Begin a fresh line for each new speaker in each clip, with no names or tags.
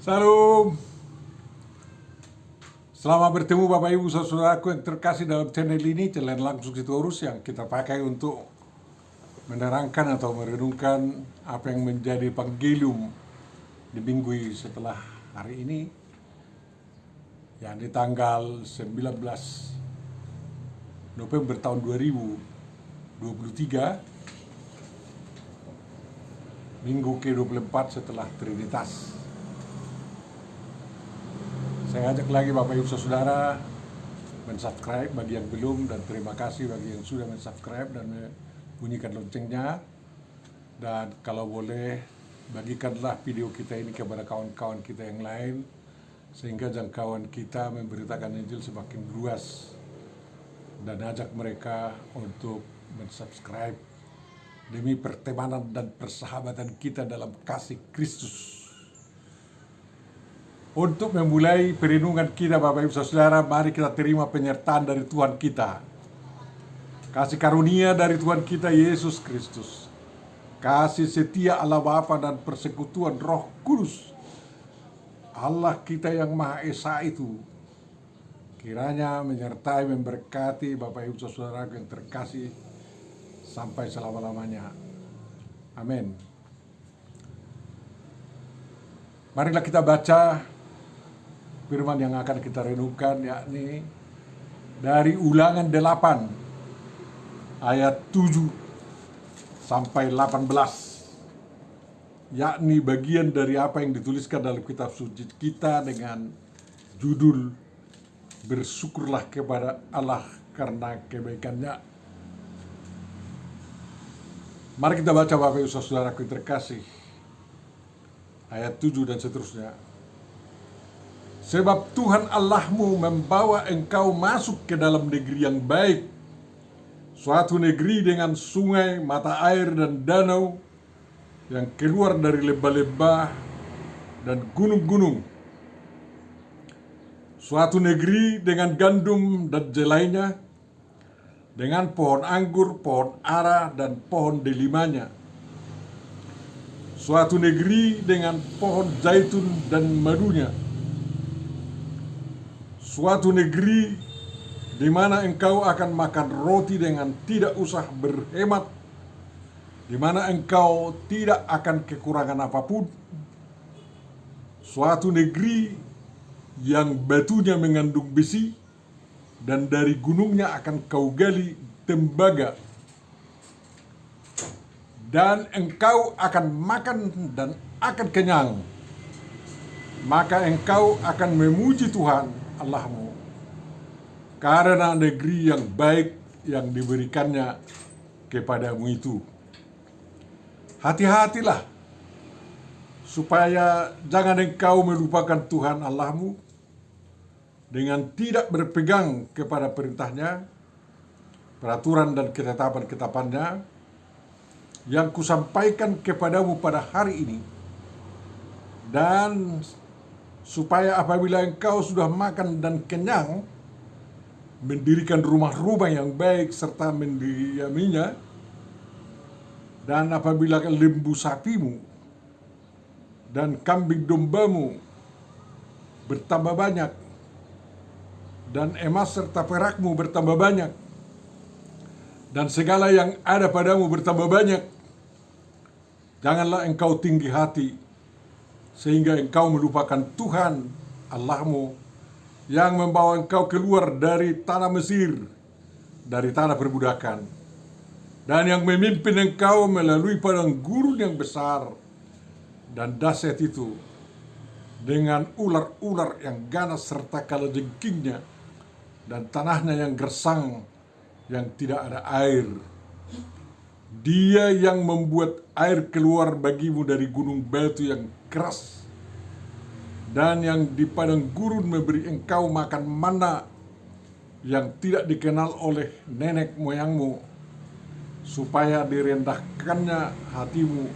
Salam. Selamat bertemu Bapak Ibu Saudaraku yang terkasih dalam channel ini, channel Langsung Sitorus yang kita pakai untuk menerangkan atau merenungkan apa yang menjadi evangelium di minggu setelah hari ini, yang di tanggal 19 November tahun 2023, minggu ke-24 setelah Trinitas. Saya ajak lagi Bapak Ibu Saudara mensubscribe bagi yang belum, dan terima kasih bagi yang sudah mensubscribe dan bunyikan loncengnya. Dan kalau boleh, bagikanlah video kita ini kepada kawan-kawan kita yang lain, sehingga jangkauan kita memberitakan Injil semakin luas, dan ajak mereka untuk mensubscribe demi pertemanan dan persahabatan kita dalam kasih Kristus. Untuk memulai perenungan kita Bapak Ibu Saudara, mari kita terima penyertaan dari Tuhan kita. Kasih karunia dari Tuhan kita Yesus Kristus, kasih setia Allah Bapa dan persekutuan Roh Kudus, Allah kita yang Maha Esa itu, kiranya menyertai, memberkati Bapak Ibu Saudara yang terkasih sampai selama-lamanya. Amin. Marilah kita baca firman yang akan kita renungkan, yakni dari Ulangan 8 ayat 7 sampai 18, yakni bagian dari apa yang dituliskan dalam kitab suci kita dengan judul Bersyukurlah kepada Allah karena kebaikannya. Mari kita baca Bapak Ibu Saudaraku yang terkasih, ayat 7 dan seterusnya. Sebab Tuhan Allahmu membawa engkau masuk ke dalam negeri yang baik, suatu negeri dengan sungai, mata air, dan danau yang keluar dari lembah-lembah dan gunung-gunung. Suatu negeri dengan gandum dan jelainya, dengan pohon anggur, pohon ara, dan pohon delimanya. Suatu negeri dengan pohon zaitun dan madunya. Suatu negeri di mana engkau akan makan roti dengan tidak usah berhemat, di mana engkau tidak akan kekurangan apapun. Suatu negeri yang batunya mengandung besi, dan dari gunungnya akan kau gali tembaga. Dan engkau akan makan dan akan kenyang. Maka engkau akan memuji Tuhan Allahmu karena negeri yang baik yang diberikannya kepadamu itu. Hati-hatilah supaya jangan engkau melupakan Tuhan Allahmu dengan tidak berpegang kepada perintahnya, peraturan dan ketetapan-ketetapannya yang kusampaikan kepadamu pada hari ini, dan supaya apabila engkau sudah makan dan kenyang, mendirikan rumah-rumah yang baik serta mendiaminya, dan apabila lembu sapimu dan kambing dombamu bertambah banyak, dan emas serta perakmu bertambah banyak, dan segala yang ada padamu bertambah banyak, janganlah engkau tinggi hati sehingga engkau melupakan Tuhan Allahmu yang membawa engkau keluar dari tanah Mesir, dari tanah perbudakan, dan yang memimpin engkau melalui padang gurun yang besar dan dahsyat itu, dengan ular-ular yang ganas serta kalajengkingnya, dan tanahnya yang gersang yang tidak ada air. Dia yang membuat air keluar bagimu dari gunung batu yang keras, dan yang di padang gurun memberi engkau makan mana yang tidak dikenal oleh nenek moyangmu, supaya direndahkannya hatimu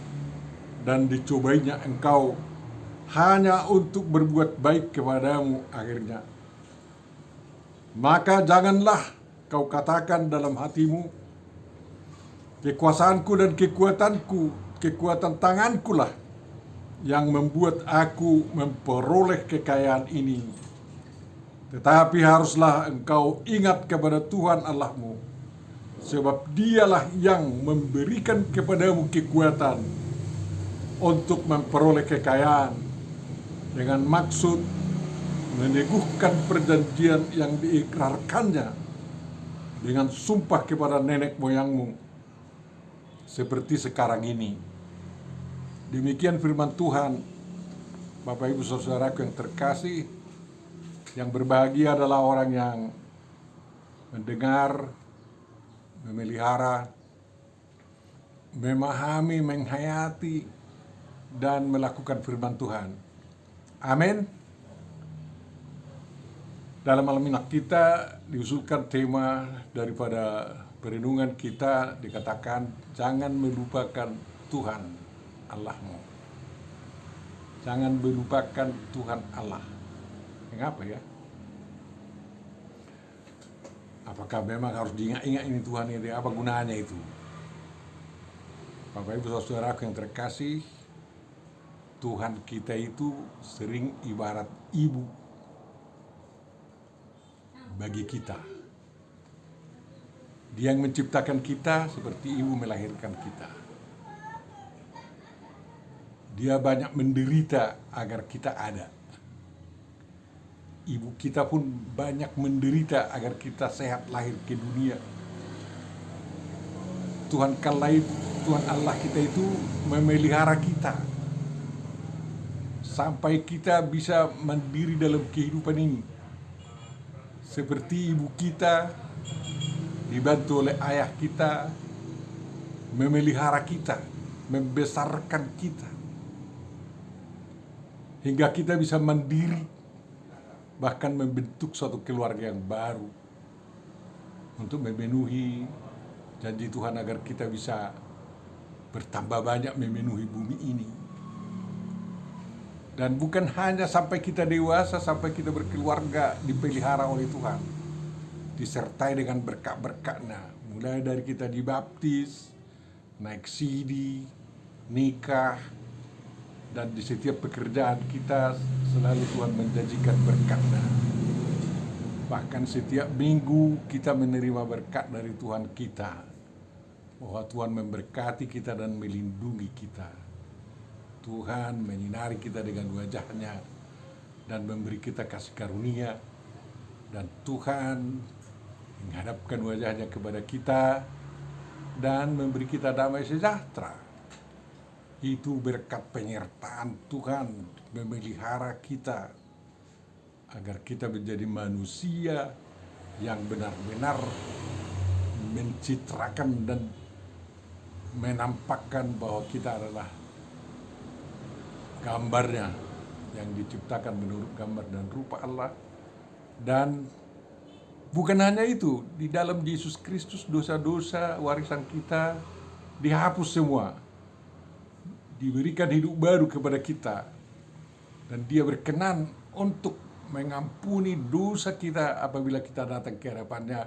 dan dicobainya engkau hanya untuk berbuat baik kepadamu akhirnya. Maka janganlah kau katakan dalam hatimu, kekuasaanku dan kekuatan tanganku lah yang membuat aku memperoleh kekayaan ini. Tetapi haruslah engkau ingat kepada Tuhan Allahmu, sebab dialah yang memberikan kepadamu kekuatan untuk memperoleh kekayaan, dengan maksud meneguhkan perjanjian yang diikrarkannya dengan sumpah kepada nenek moyangmu, seperti sekarang ini. Demikian firman Tuhan. Bapak Ibu Saudaraku yang terkasih, yang berbahagia adalah orang yang mendengar, memelihara, memahami, menghayati, dan melakukan firman Tuhan. Amin. Dalam malam ini kita diusulkan tema daripada perenungan kita, dikatakan jangan melupakan Tuhan Allahmu. Jangan melupakan Tuhan Allah. Mengapa ya? Apakah memang harus diingat-ingat ini Tuhan ini? Apa gunanya itu? Bapak Ibu Saudaraku yang terkasih, Tuhan kita itu sering ibarat ibu bagi kita. Dia yang menciptakan kita seperti ibu melahirkan kita. Dia banyak menderita agar kita ada. Ibu kita pun banyak menderita agar kita sehat lahir ke dunia. Tuhan Allah kita itu memelihara kita sampai kita bisa mandiri dalam kehidupan ini. Seperti ibu kita dibantu oleh ayah kita memelihara kita, membesarkan kita, hingga kita bisa mandiri, bahkan membentuk suatu keluarga yang baru untuk memenuhi janji Tuhan agar kita bisa bertambah banyak memenuhi bumi ini. Dan bukan hanya sampai kita dewasa, sampai kita berkeluarga dipelihara oleh Tuhan, disertai dengan berkat-berkatnya, mulai dari kita dibaptis, naik sidi, nikah, dan di setiap pekerjaan kita selalu Tuhan menjanjikan berkat-Nya. Bahkan setiap minggu kita menerima berkat dari Tuhan kita, bahwa Tuhan memberkati kita dan melindungi kita. Tuhan menyinari kita dengan wajah-Nya dan memberi kita kasih karunia, dan Tuhan menghadapkan wajah-Nya kepada kita dan memberi kita damai sejahtera. Itu berkat penyertaan Tuhan memelihara kita agar kita menjadi manusia yang benar-benar mencitrakan dan menampakkan bahwa kita adalah gambarnya yang diciptakan menurut gambar dan rupa Allah. Dan bukan hanya itu, di dalam Yesus Kristus dosa-dosa warisan kita dihapus semua, diberikan hidup baru kepada kita, dan Dia berkenan untuk mengampuni dosa kita apabila kita datang ke hadapan-Nya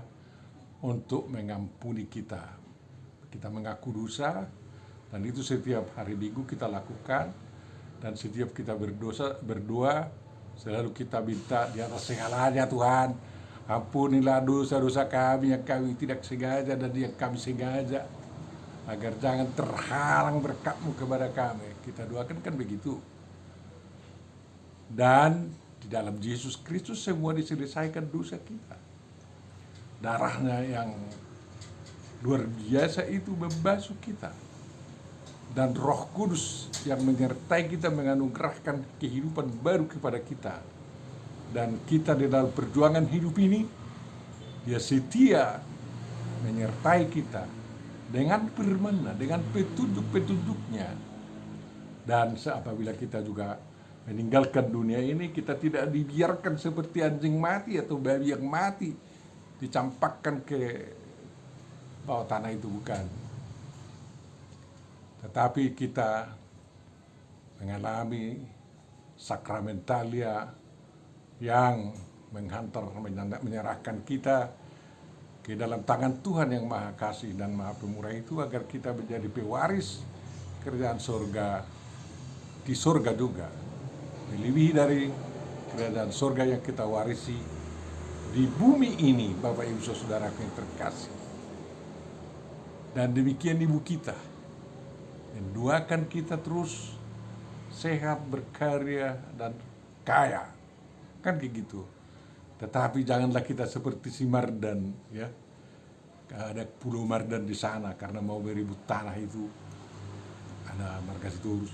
untuk mengampuni kita. Kita mengaku dosa, dan itu setiap hari Minggu kita lakukan. Dan setiap kita berdoa, selalu kita minta di atas segalanya, Tuhan, ampunilah dosa-dosa kami yang kami tidak sengaja dan yang kami sengaja, agar jangan terhalang berkat-Mu kepada kami. Kita doakan kan begitu. Dan di dalam Yesus Kristus semua diselesaikan dosa kita. Darah-Nya yang luar biasa itu membasuh kita. Dan Roh Kudus yang menyertai kita menganugerahkan kehidupan baru kepada kita. Dan kita di dalam perjuangan hidup ini, Dia setia menyertai kita dengan firman-Nya, dengan petunjuk-petunjuk-Nya. Dan apabila kita juga meninggalkan dunia ini, kita tidak dibiarkan seperti anjing mati atau babi yang mati, dicampakkan ke bawah tanah itu, bukan. Tetapi kita mengalami sakramentalia yang menghantar, menyerahkan kita ke dalam tangan Tuhan yang Maha Kasih dan Maha Pemurah itu, agar kita menjadi pewaris kerajaan surga di sorga juga, melebihi dari kerajaan sorga yang kita warisi di bumi ini, Bapak Ibu Saudara yang terkasih. Dan demikian Ibu kita mendoakan kita terus sehat, berkarya, dan kaya, kan kayak gitu. Tetapi janganlah kita seperti si Mardan, ya. Ada Pulau Mardan di sana karena mau berebut tanah itu, ada marga Sitorus.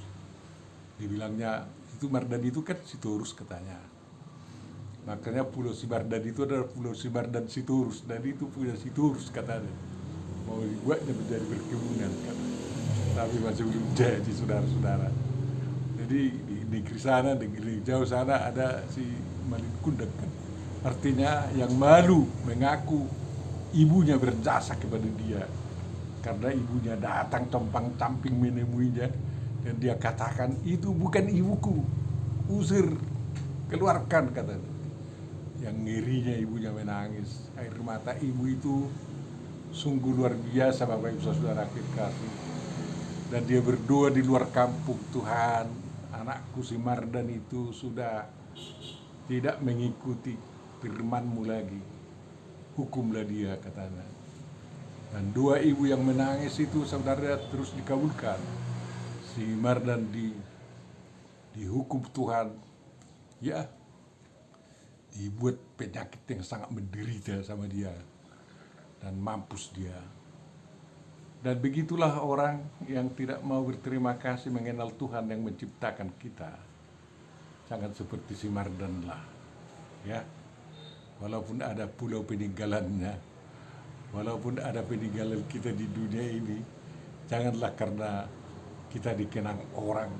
Dibilangnya itu Mardan itu kan Sitorus katanya. Makanya Pulau Simardan itu adalah Pulau Simardan Sitorus, dan itu punya Sitorus katanya. Mau dibuatnya menjadi perkebunan katanya. Tapi masih belum jadi, saudara-saudara. Jadi di negeri sana, negeri jauh sana ada si Malin Kundang kan. Artinya yang malu mengaku ibunya berjasa kepada dia, karena ibunya datang compang-camping menemuinya, dan dia katakan, itu bukan ibuku, usir, keluarkan, katanya. Yang ngerinya ibunya menangis, air mata ibu itu sungguh luar biasa, Bapak Ibu Saudara kekasih. Dan dia berdoa di luar kampung, Tuhan, anakku si Mardan itu sudah tidak mengikuti firman-Mu lagi, hukumlah dia, katanya. Dan doa ibu yang menangis itu, saudara, terus dikabulkan. Si Mardan dihukum Tuhan, ya, dibuat penyakit yang sangat menderita sama dia, dan mampus dia. Dan begitulah orang yang tidak mau berterima kasih mengenal Tuhan yang menciptakan kita. Jangan seperti si Mardan lah, ya. Walaupun ada pulau peninggalannya, walaupun ada peninggalan kita di dunia ini, janganlah karena kita dikenang orang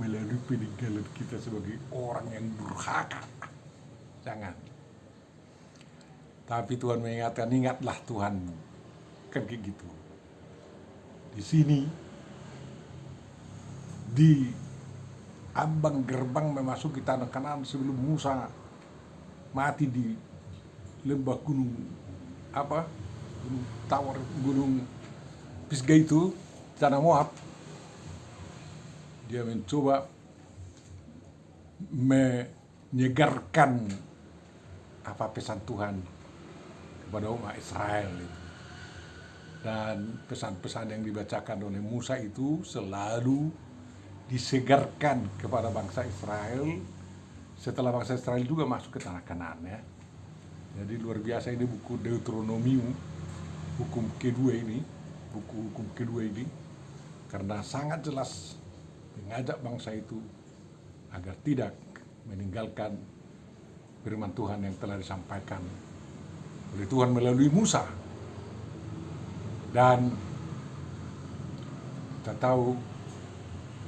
melalui peninggalan kita sebagai orang yang durhaka. Jangan. Tapi Tuhan mengingatkan, ingatlah Tuhan, kan kayak gitu. Di sini, di ambang gerbang memasuki tanah Kanaan sebelum Musa mati di lembah gunung Tawar, gunung Pisgah itu, tanah Moab. Dia mencoba menyegarkan pesan Tuhan kepada umat Israel itu. Dan pesan-pesan yang dibacakan oleh Musa itu selalu disegarkan kepada bangsa Israel setelah bangsa Israel juga masuk ke tanah Kanaan, ya. Jadi luar biasa ini buku Deuteronomium, hukum kedua ini, buku hukum kedua ini, karena sangat jelas mengajak bangsa itu agar tidak meninggalkan firman Tuhan yang telah disampaikan oleh Tuhan melalui Musa. Dan kita tahu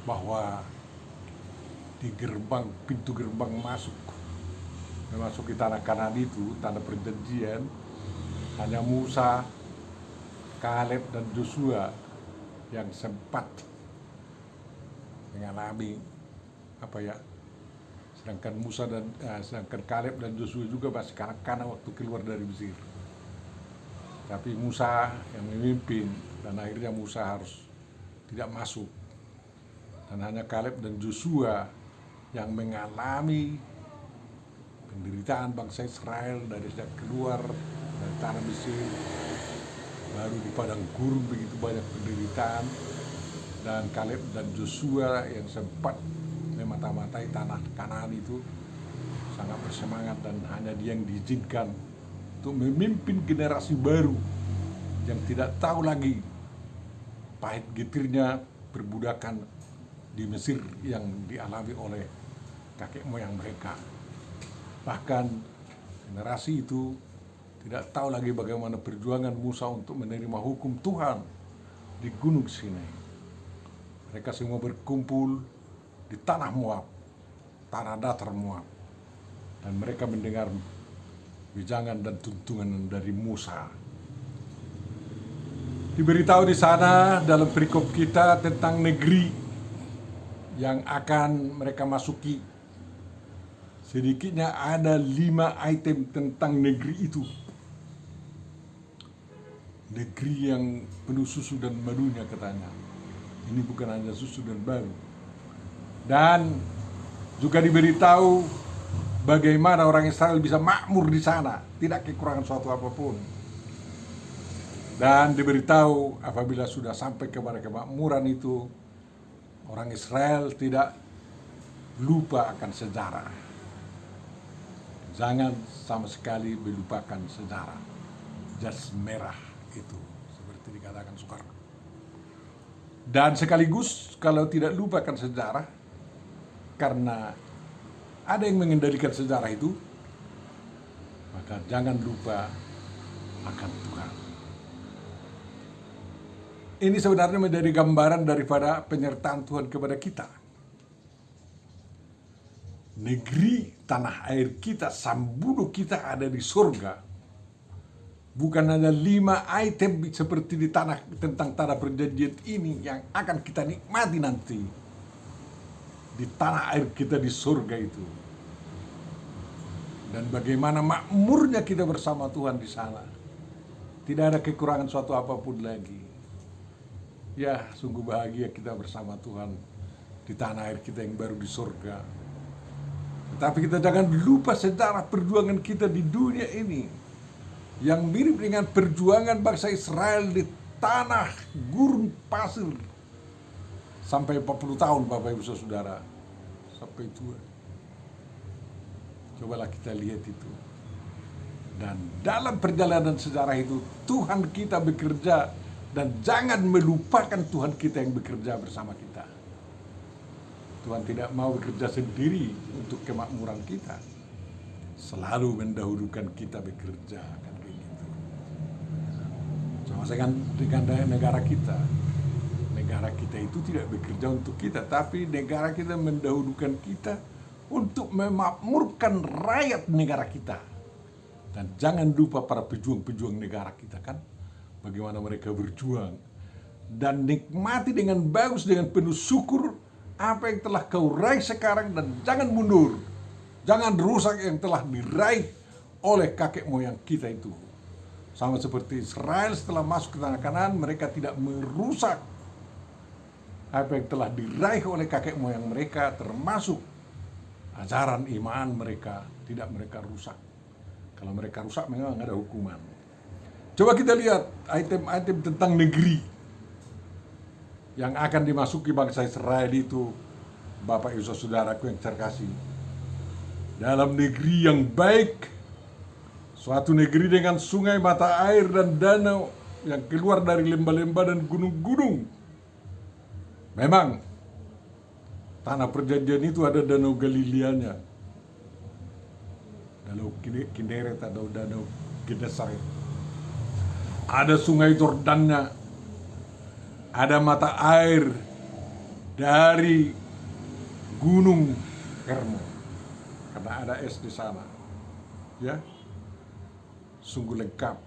bahwa di pintu gerbang memasuki tanah Kanaan itu, tanah perjanjian, hanya Musa, Kaleb, dan Yosua yang sempat mengalami sedangkan Kaleb dan Yosua juga masih kanak-kanak waktu keluar dari Mesir. Tapi Musa yang memimpin, dan akhirnya Musa harus tidak masuk, dan hanya Kaleb dan Yosua yang mengalami penderitaan bangsa Israel dari sejak keluar dari tanah Mesir, baru di padang gurun begitu banyak penderitaan, dan Kaleb dan Yosua yang sempat memata-matai tanah Kanaan itu sangat bersemangat, dan hanya dia yang diizinkan untuk memimpin generasi baru yang tidak tahu lagi pahit getirnya perbudakan di Mesir yang dialami oleh kakek moyang mereka. Bahkan generasi itu tidak tahu lagi bagaimana perjuangan Musa untuk menerima hukum Tuhan di Gunung Sinai. Mereka semua berkumpul di tanah Moab, tanah datar Moab, dan mereka mendengar wejangan dan tuntunan dari Musa. Diberitahu di sana dalam perikop kita tentang negeri yang akan mereka masuki. Sedikitnya ada 5 item tentang negeri itu. Negeri yang penuh susu dan madunya, katanya. Ini bukan hanya susu dan madu, Dan juga diberitahu bagaimana orang Israel bisa makmur di sana, tidak kekurangan suatu apapun. Dan diberitahu apabila sudah sampai kepada kemakmuran itu, orang Israel tidak lupa akan sejarah. Jangan sama sekali melupakan sejarah. Jas merah itu, seperti dikatakan Soekarno. Dan sekaligus kalau tidak lupakan sejarah, karena ada yang mengendalikan sejarah itu, maka jangan lupa akan Tuhan. Ini sebenarnya menjadi gambaran daripada penyertaan Tuhan kepada kita. Negeri tanah air kita, sambulu kita ada di surga. Bukan hanya 5 item seperti di tentang tanah perjanjian ini yang akan kita nikmati nanti di tanah air kita di surga itu. Dan bagaimana makmurnya kita bersama Tuhan di sana. Tidak ada kekurangan suatu apapun lagi. Ya, sungguh bahagia kita bersama Tuhan di tanah air kita yang baru di surga. Tetapi kita jangan lupa sejarah perjuangan kita di dunia ini, yang mirip dengan perjuangan bangsa Israel di tanah gurun pasir sampai 40 tahun, Bapak Ibu Saudara, sampai tua. Cobalah kita lihat itu. Dan dalam perjalanan sejarah itu Tuhan kita bekerja, dan jangan melupakan Tuhan kita yang bekerja bersama kita. Tuhan tidak mau bekerja sendiri untuk kemakmuran kita. Selalu mendahulukan kita bekerja, kan begitu. Sama dengan negara kita. Negara kita itu tidak bekerja untuk kita, tapi negara kita mendahulukan kita untuk memakmurkan rakyat negara kita. Dan jangan lupa para pejuang-pejuang negara kita, kan, bagaimana mereka berjuang. Dan nikmati dengan bagus, dengan penuh syukur apa yang telah kau raih sekarang, dan jangan mundur. Jangan rusak yang telah diraih oleh kakek moyang kita itu. Sama seperti Israel setelah masuk ke tanah Kanaan, mereka tidak merusak apa yang telah diraih oleh kakek moyang mereka, termasuk ajaran iman mereka, tidak mereka rusak. Kalau mereka rusak memang ada hukuman. Coba kita lihat item-item tentang negeri yang akan dimasuki bangsa Israel itu, Bapak Ibu Saudaraku yang terkasih. Dalam negeri yang baik, suatu negeri dengan sungai, mata air, dan danau yang keluar dari lembah-lembah dan gunung-gunung. Memang tanah perjanjian itu ada danau Galileanya, danau Kineret atau danau Genesaret. Ada sungai Yordannya, ada mata air dari gunung Hermon, karena ada es di sana. Ya, sungguh lengkap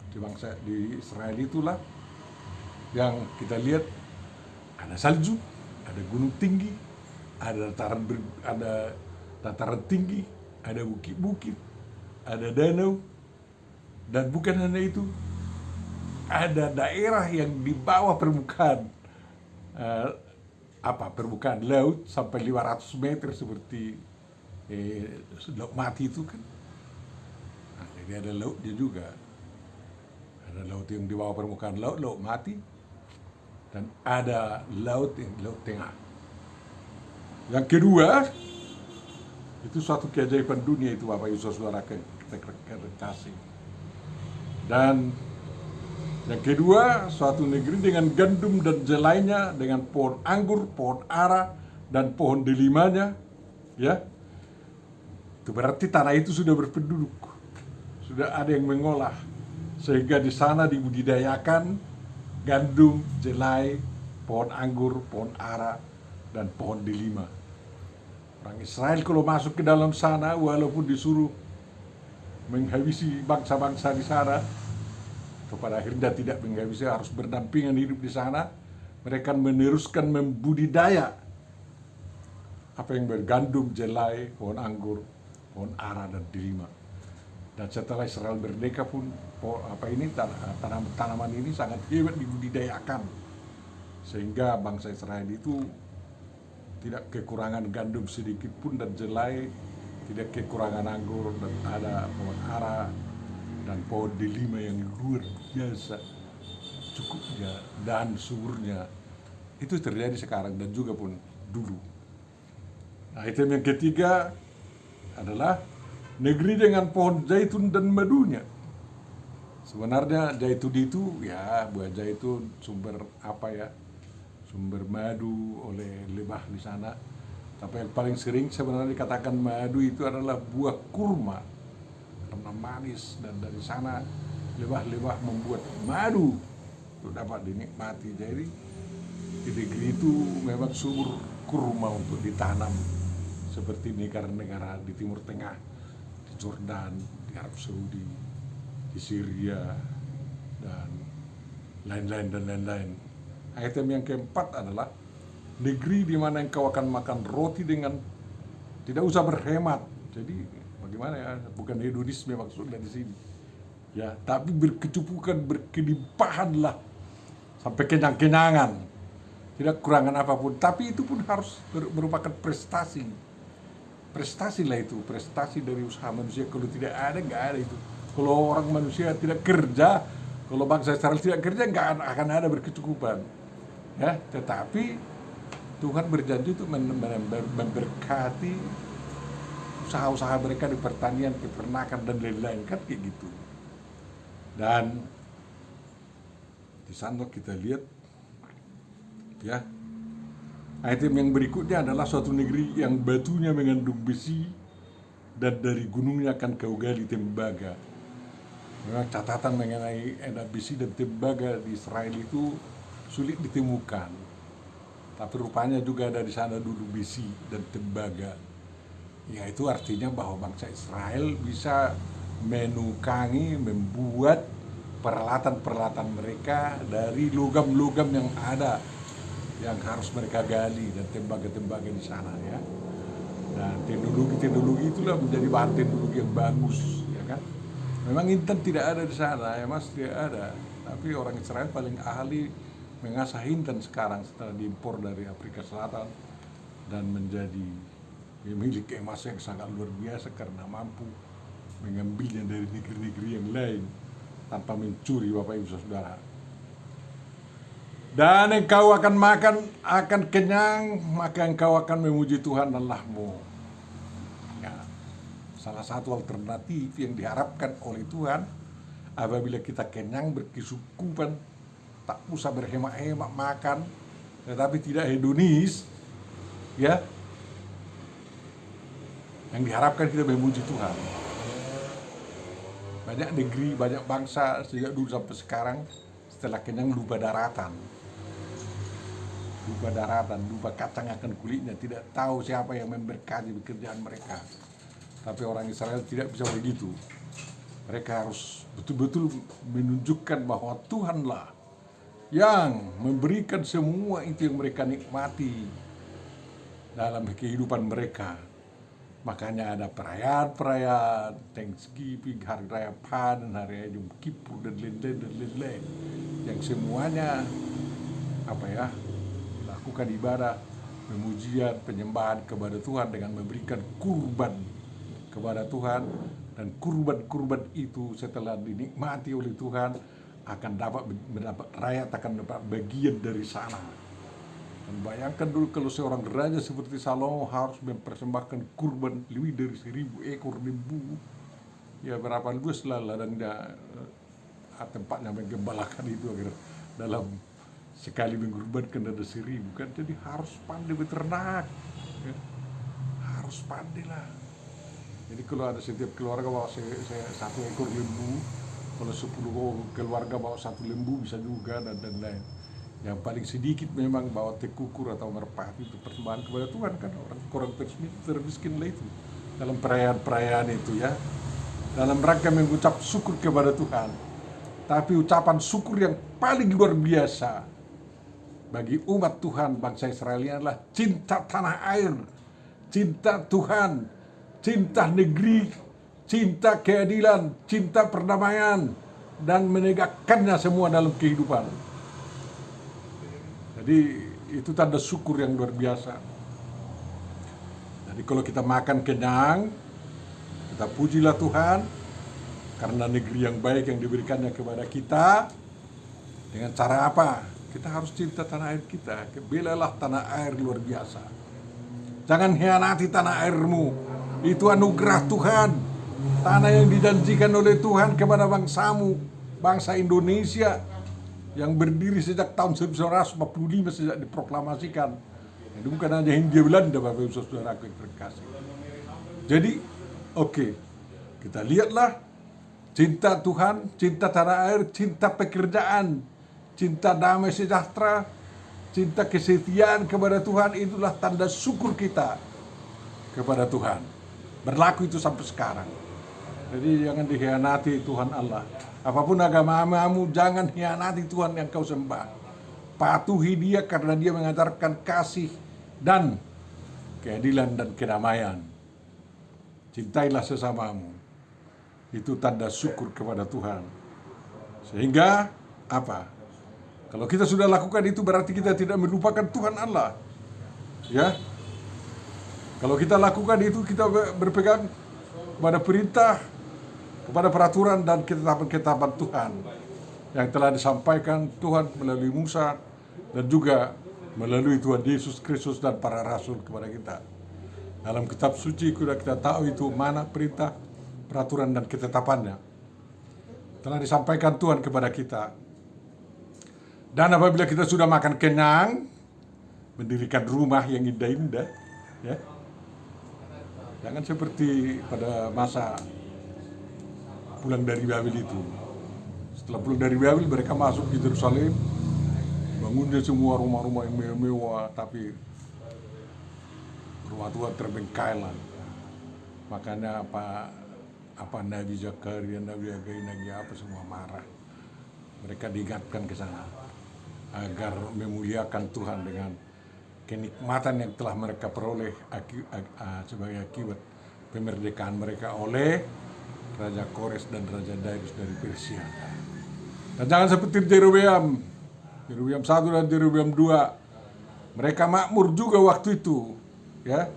di bangsa di Israel itulah yang kita lihat. Ada salju, ada gunung tinggi, ada dataran tinggi, ada bukit-bukit, ada danau, dan bukan hanya itu, ada daerah yang di bawah permukaan permukaan laut sampai 500 meter seperti Laut Mati itu, kan. Nah, jadi ada lautnya juga. Ada laut yang di bawah permukaan Laut Mati, dan ada laut tengah. Yang kedua, itu suatu keajaiban dunia itu, Bapak Ibu Saudara kita kasih. Dan yang kedua, suatu negeri dengan gandum dan jelainya, dengan pohon anggur, pohon ara, dan pohon delimanya, ya. Itu berarti tanah itu sudah berpenduduk, sudah ada yang mengolah, sehingga di sana dibudidayakan gandum, jelai, pohon anggur, pohon ara, dan pohon delima. Orang Israel kalau masuk ke dalam sana, walaupun disuruh menghabisi bangsa-bangsa di sana, pada akhirnya tidak menghabisi, harus berdampingan hidup di sana. Mereka meneruskan membudidaya apa yang bergandum, jelai, pohon anggur, pohon ara, dan delima. Dan setelah Israel merdeka pun tanaman ini sangat hebat dibudidayakan, sehingga bangsa Israel itu tidak kekurangan gandum sedikit pun dan jelai, tidak kekurangan anggur dan ada pohon ara dan pohon delima yang luar biasa cukupnya dan suburnya. Itu terjadi sekarang dan juga pun dulu. Nah, item yang ketiga adalah negeri dengan pohon zaitun dan madunya. Sebenarnya zaitun itu ya, buah zaitun sumber apa ya? Sumber madu oleh lebah di sana. Tapi yang paling sering sebenarnya dikatakan madu itu adalah buah kurma karena manis, dan dari sana lebah-lebah membuat madu untuk dapat dinikmati. Jadi di negeri itu memang subur kurma untuk ditanam, seperti negara-negara di Timur Tengah, di Jordan, di Arab Saudi, di Syria, dan lain-lain. Item yang keempat adalah negeri di mana engkau akan makan roti dengan tidak usah berhemat. Jadi bagaimana ya? Bukan hedonisme maksudnya di sini. Ya, tapi berkecupukan, berkelimpahanlah sampai kenyang-kenyangan. Tidak kurangan apapun, tapi itu pun harus merupakan prestasi. Prestasilah itu, prestasi dari usaha manusia. Kalau tidak ada, nggak ada itu. Kalau orang manusia tidak kerja, kalau bangsa Israel tidak kerja, nggak akan ada berkecukupan. Ya, tetapi Tuhan berjanji untuk memberkati usaha-usaha mereka di pertanian, peternakan, dan lain-lain, kan kayak gitu. Dan di sana kita lihat, ya, item yang berikutnya adalah suatu negeri yang batunya mengandung besi dan dari gunungnya akan kau gali tembaga. Memang catatan mengenai ada besi dan tembaga di Israel itu sulit ditemukan. Tapi rupanya juga ada di sana dulu besi dan tembaga. Ya, itu artinya bahwa bangsa Israel bisa menukangi, membuat peralatan-peralatan mereka dari logam-logam yang ada, yang harus mereka gali, dan tembaga-tembaga di sana, ya. Dan teknologi itulah menjadi bahan teknologi yang bagus, ya kan. Memang intan tidak ada di sana, emas tidak ada, tapi orang Israel paling ahli mengasah intan sekarang setelah diimpor dari Afrika Selatan dan menjadi memiliki emas yang sangat luar biasa karena mampu mengambilnya dari negeri-negeri yang lain tanpa mencuri, Bapak Ibu Saudara. Dan engkau akan makan, akan kenyang, maka engkau akan memuji Tuhan Allahmu. Ya, salah satu alternatif yang diharapkan oleh Tuhan apabila kita kenyang, berkecukupan, tak usah berhemat-hemat makan, tetapi tidak hedonis, ya. Yang diharapkan kita memuji Tuhan. Banyak negeri, banyak bangsa sejak dulu sampai sekarang setelah kenyang lupa daratan, lupa kacang akan kulitnya, tidak tahu siapa yang memberkati pekerjaan mereka. Tapi orang Israel tidak bisa begitu. Mereka harus betul-betul menunjukkan bahwa Tuhanlah yang memberikan semua itu yang mereka nikmati dalam kehidupan mereka. Makanya ada perayaan Thanksgiving, hari raya panen, hari raya Yom Kippur, dan lain-lain, yang semuanya lakukan ibadah, pemujian, penyembahan kepada Tuhan dengan memberikan kurban kepada Tuhan, dan kurban itu setelah dinikmati oleh Tuhan akan mendapat rakyat akan dapat bagian dari sana. Dan bayangkan dulu kalau seorang raja seperti Salomo harus mempersembahkan kurban lebih dari 1.000 ekor lembu, ya berapa luas lah ladangnya, tempatnya menggembalakan itu agar dalam sekali mengorbankan ada 1.000 kan. Jadi harus pandai beternak, ya. Harus pandai lah. Jadi kalau ada setiap keluarga bawa 1 ekor lembu, kalau 10 keluarga bawa 1 lembu bisa juga, dan lain. Yang paling sedikit memang bawa tekukur atau merpati itu persembahan kepada Tuhan, kan orang termiskin lah itu dalam perayaan-perayaan itu, ya, dalam rangka mengucap syukur kepada Tuhan. Tapi ucapan syukur yang paling luar biasa bagi umat Tuhan bangsa Israel adalah cinta tanah air, cinta Tuhan, cinta negeri, cinta keadilan, cinta perdamaian, dan menegakkannya semua dalam kehidupan. Jadi itu tanda syukur yang luar biasa. Jadi kalau kita makan kenyang, kita pujilah Tuhan karena negeri yang baik yang diberikannya kepada kita. Dengan cara apa? Kita harus cinta tanah air kita. Belalah tanah air luar biasa. Jangan hianati tanah airmu. Itu anugerah Tuhan. Tanah yang dijanjikan oleh Tuhan kepada bangsamu, bangsa Indonesia yang berdiri sejak tahun 1945 sejak diproklamasikan. Itu bukan hanya Hindia Belanda, Bapak Ibu Saudaraku yang terkasih. Jadi, oke, kita lihatlah cinta Tuhan, cinta tanah air, cinta pekerjaan, cinta damai sejahtera, cinta kesetiaan kepada Tuhan, itulah tanda syukur kita kepada Tuhan. Berlaku itu sampai sekarang. Jadi jangan dikhianati Tuhan Allah. Apapun agamamu, jangan hianati Tuhan yang kau sembah. Patuhi Dia karena Dia mengajarkan kasih dan keadilan dan kedamaian. Cintailah sesamamu. Itu tanda syukur kepada Tuhan. Sehingga apa? Kalau kita sudah lakukan itu berarti kita tidak melupakan Tuhan Allah. Ya. Kalau kita lakukan itu, kita berpegang kepada perintah, kepada peraturan dan ketetapan-ketetapan Tuhan yang telah disampaikan Tuhan melalui Musa dan juga melalui Tuhan Yesus Kristus dan para rasul kepada kita. Dalam kitab suci sudah kita tahu itu mana perintah, peraturan dan ketetapannya. Telah disampaikan Tuhan kepada kita. Dan apabila kita sudah makan kenyang, mendirikan rumah yang indah-indah, ya. Jangan seperti pada masa pulang dari Babel itu. Setelah pulang dari Babel, mereka masuk di Yerusalem, bangunnya semua rumah-rumah yang mewah, tapi rumah Tuhan terbengkalai. Makanya apa Nabi Zakaria, Nabi Hagai, Nabi apa semua marah. Mereka diingatkan ke sana agar memuliakan Tuhan dengan kenikmatan yang telah mereka peroleh sebagai akibat kemerdekaan mereka oleh Raja Kores dan Raja Darius dari Persia. Dan jangan seperti Jerobeam 1 dan Jerobeam 2. Mereka makmur juga waktu itu, ya.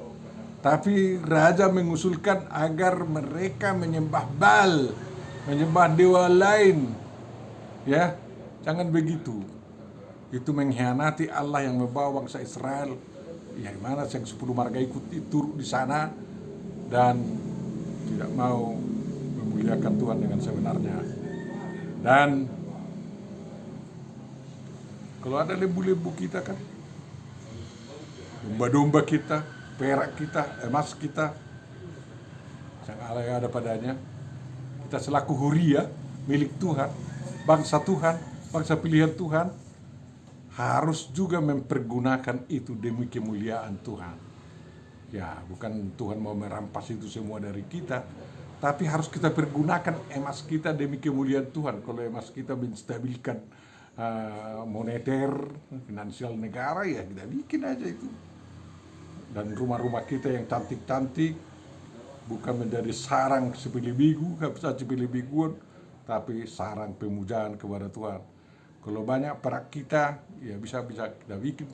Tapi raja mengusulkan agar mereka menyembah Baal, menyembah dewa lain. Ya, jangan begitu. Itu mengkhianati Allah yang membawa bangsa Israel. Ya, mana yang 10 marga ikut turut di sana dan tidak mau memuliakan Tuhan dengan sebenarnya. Dan kalau ada lembu-lembu kita kan, domba-domba kita, perak kita, emas kita, yang Allah yang ada padanya, kita selaku huria, milik Tuhan, bangsa Tuhan, bangsa pilihan Tuhan, harus juga mempergunakan itu demi kemuliaan Tuhan. Ya, bukan Tuhan mau merampas itu semua dari kita, tapi harus kita pergunakan emas kita demi kemuliaan Tuhan. Kalau emas kita menstabilkan moneter, finansial negara, ya kita bikin aja itu. Dan rumah-rumah kita yang cantik-cantik bukan menjadi sarang sepele-bigu, tapi sarang pemujaan kepada Tuhan. Kalau banyak perak kita, ya bisa kita bikin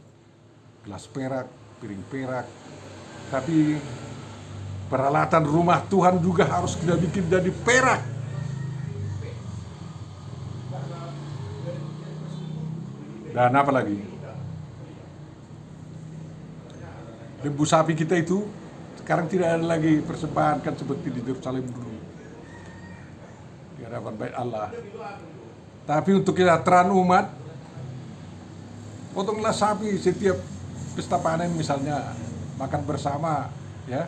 gelas perak, piring perak. Tapi peralatan rumah Tuhan juga harus kita bikin jadi perak. Dan apa lagi? Lembu sapi kita itu sekarang tidak ada lagi persembahan kan seperti di Yerusalem dulu di hadapan bait Allah. Tapi untuk kesejahteraan umat, potonglah sapi setiap pesta panen misalnya, makan bersama, ya.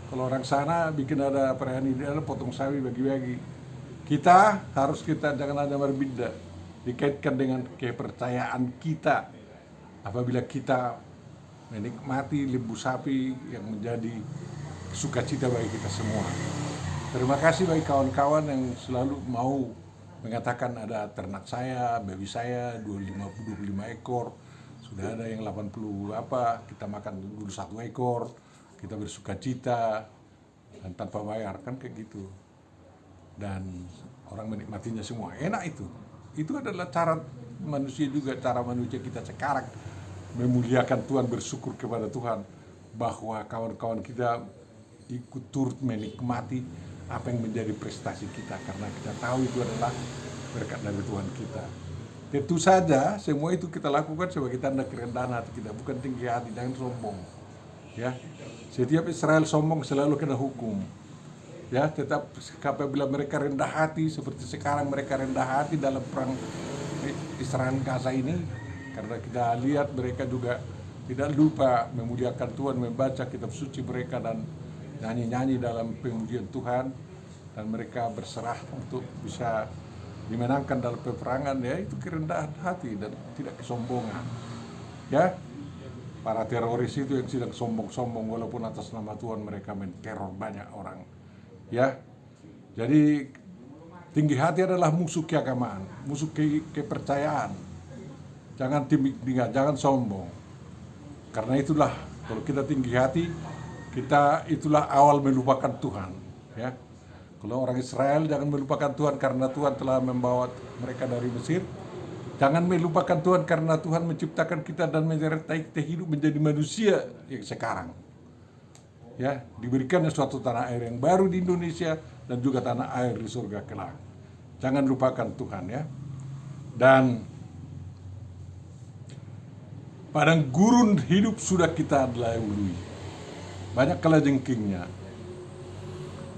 Kalau orang sana bikin ada perayaan ini, potong sapi bagi-bagi. Kita jangan ada berbeda, dikaitkan dengan kepercayaan kita. Apabila kita menikmati lembu sapi yang menjadi sukacita bagi kita semua. Terima kasih bagi kawan-kawan yang selalu mau mengatakan ada ternak saya, baby saya 25 ekor, sudah ada yang 80 kita makan dulu 1 ekor, kita bersukacita dan tanpa bayar, kan kayak gitu. Dan orang menikmatinya semua, enak itu. Itu adalah cara manusia juga, cara manusia kita sekarang memuliakan Tuhan, bersyukur kepada Tuhan. bahwa kawan-kawan kita ikut turut menikmati apa yang menjadi prestasi kita, karena kita tahu itu adalah berkat dari Tuhan kita. Tentu saja semua itu kita lakukan sebagai tanda kerendahan hati kita, bukan tinggi hati, jangan sombong. Ya, setiap Israel sombong selalu kena hukum. Ya, tetap apabila mereka rendah hati seperti sekarang mereka rendah hati dalam perang Israel Gaza ini, karena kita lihat mereka juga tidak lupa memuliakan Tuhan, membaca kitab suci mereka dan nyanyi-nyanyi dalam pemujian Tuhan, dan mereka berserah untuk bisa dimenangkan dalam peperangan. Ya, itu kerendahan hati dan tidak kesombongan. Ya, para teroris itu yang sedang sombong-sombong walaupun atas nama Tuhan mereka menteror banyak orang. Ya, jadi tinggi hati adalah musuh keagamaan, musuh kepercayaan. Jangan tinggi, jangan sombong. Karena itulah kalau kita tinggi hati, kita itulah awal melupakan Tuhan. Ya, kalau orang Israel jangan melupakan Tuhan karena Tuhan telah membawa mereka dari Mesir. Jangan melupakan Tuhan karena Tuhan menciptakan kita dan menyertai kita hidup menjadi manusia yang sekarang. Ya, diberikannya suatu tanah air yang baru di Indonesia dan juga tanah air di surga kelak. Jangan lupakan Tuhan, ya. Dan padang gurun hidup sudah kita lalui. Banyak kalajengkingnya,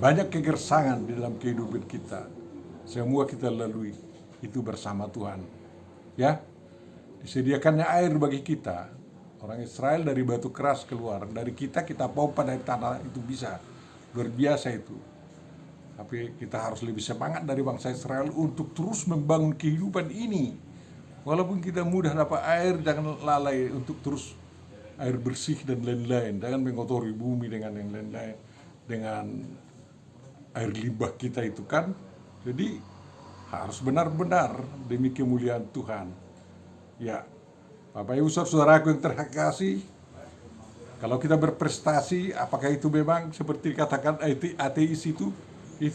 banyak kegersangan di dalam kehidupan kita. Semua kita lalui itu bersama Tuhan. Ya, disediakannya air bagi kita. Orang Israel dari batu keras keluar, dari kita pompa dari tanah itu bisa. Luar biasa itu. Tapi kita harus lebih semangat dari bangsa Israel untuk terus membangun kehidupan ini. Walaupun kita mudah dapat air, jangan lalai untuk terus air bersih dan lain-lain. Jangan mengotori bumi dengan yang lain-lain, dengan air limbah kita itu kan. Jadi harus benar-benar demi kemuliaan Tuhan. Ya, Bapak Ibu saudaraku yang terkasih, kalau kita berprestasi, apakah itu memang seperti dikatakan ateis itu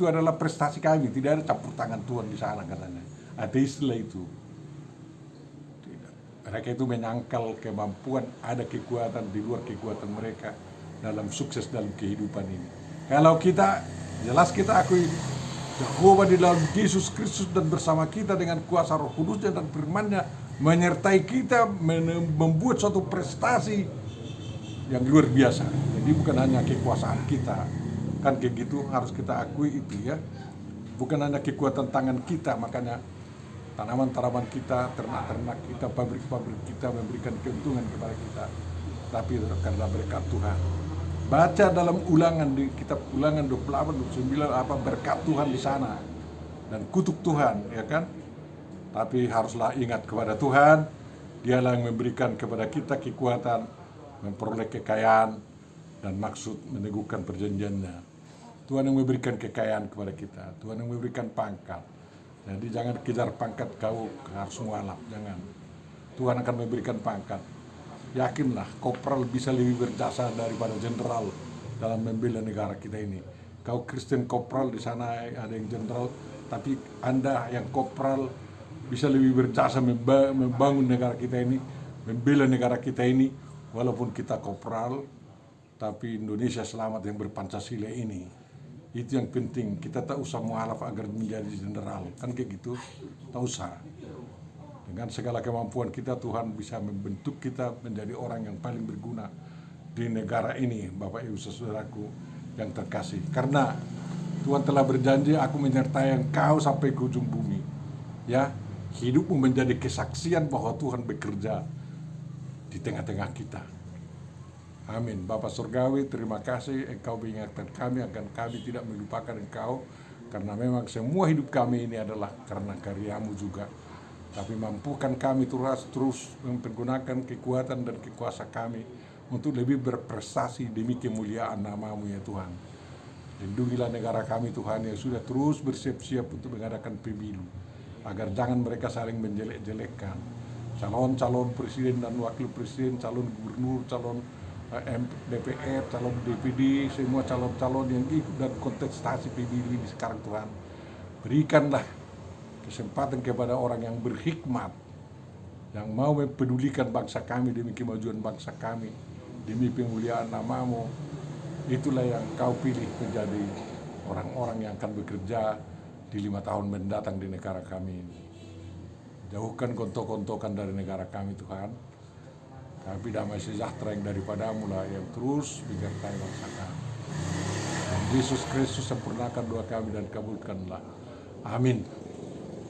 adalah prestasi kami, tidak ada campur tangan Tuhan di sana katanya. Ateis lah itu. Tidak. Mereka itu menyangkal kemampuan, ada kekuatan di luar kekuatan mereka dalam sukses dalam kehidupan ini. Kalau kita, jelas kita akui Yehova di dalam Yesus Kristus dan bersama kita dengan kuasa Roh Kudusnya dan firman-Nya menyertai kita membuat suatu prestasi yang luar biasa. Jadi bukan hanya kekuasaan kita, kan kayak gitu harus kita akui itu, ya. Bukan hanya kekuatan tangan kita, makanya tanaman-tanaman kita, ternak-ternak kita, pabrik-pabrik kita memberikan keuntungan kepada kita, tapi karena berkat Tuhan. Baca dalam Ulangan, di kitab Ulangan 28-29 apa berkat Tuhan di sana dan kutuk Tuhan, ya kan? Tapi haruslah ingat kepada Tuhan, Dialah yang memberikan kepada kita kekuatan memperoleh kekayaan dan maksud meneguhkan perjanjiannya. Tuhan yang memberikan kekayaan kepada kita, Tuhan yang memberikan pangkat. Jadi jangan kejar pangkat kau harus mualaf, jangan. Tuhan akan memberikan pangkat. Yakinlah, kopral bisa lebih berjasa daripada jenderal dalam membela negara kita ini. Kau Kristen kopral, di sana ada yang jenderal, tapi Anda yang kopral bisa lebih berjasa membangun negara kita ini, membela negara kita ini, walaupun kita kopral, tapi Indonesia selamat yang berpancasila ini. Itu yang penting, kita tak usah mualaf agar menjadi jenderal, kan kayak gitu, tak usah. Dengan segala kemampuan kita, Tuhan bisa membentuk kita menjadi orang yang paling berguna di negara ini, Bapak Ibu saudaraku yang terkasih. Karena Tuhan telah berjanji, aku menyertai engkau sampai ke ujung bumi. Ya, hidupmu menjadi kesaksian bahwa Tuhan bekerja di tengah-tengah kita. Amin. Bapa Surgawi, terima kasih Engkau mengingatkan kami agar kami tidak melupakan Engkau, karena memang semua hidup kami ini adalah karena karya-Mu juga. Tapi mampukan kami terus mempergunakan kekuatan dan kekuasaan kami untuk lebih berprestasi demi kemuliaan nama-Mu ya Tuhan. Lindungilah negara kami Tuhan yang sudah terus bersiap-siap untuk mengadakan pemilu, agar jangan mereka saling menjelek-jelekkan. Calon-calon presiden dan wakil presiden, calon gubernur, calon DPR, calon DPD, semua calon-calon yang ikut dan kontestasi pemilu ini sekarang Tuhan, berikanlah kesempatan kepada orang yang berhikmat, yang mau mempedulikan bangsa kami demi kemajuan bangsa kami, demi kemuliaan nama-Mu. Itulah yang Kau pilih menjadi orang-orang yang akan bekerja di 5 tahun mendatang di negara kami ini. Jauhkan gontok-gontokan dari negara kami Tuhan, tapi damai sejahtera yang daripada-Mu lah yang terus menyertai bangsa kami. Dan Yesus Kristus sempurnakan doa kami dan kabulkanlah. Amin.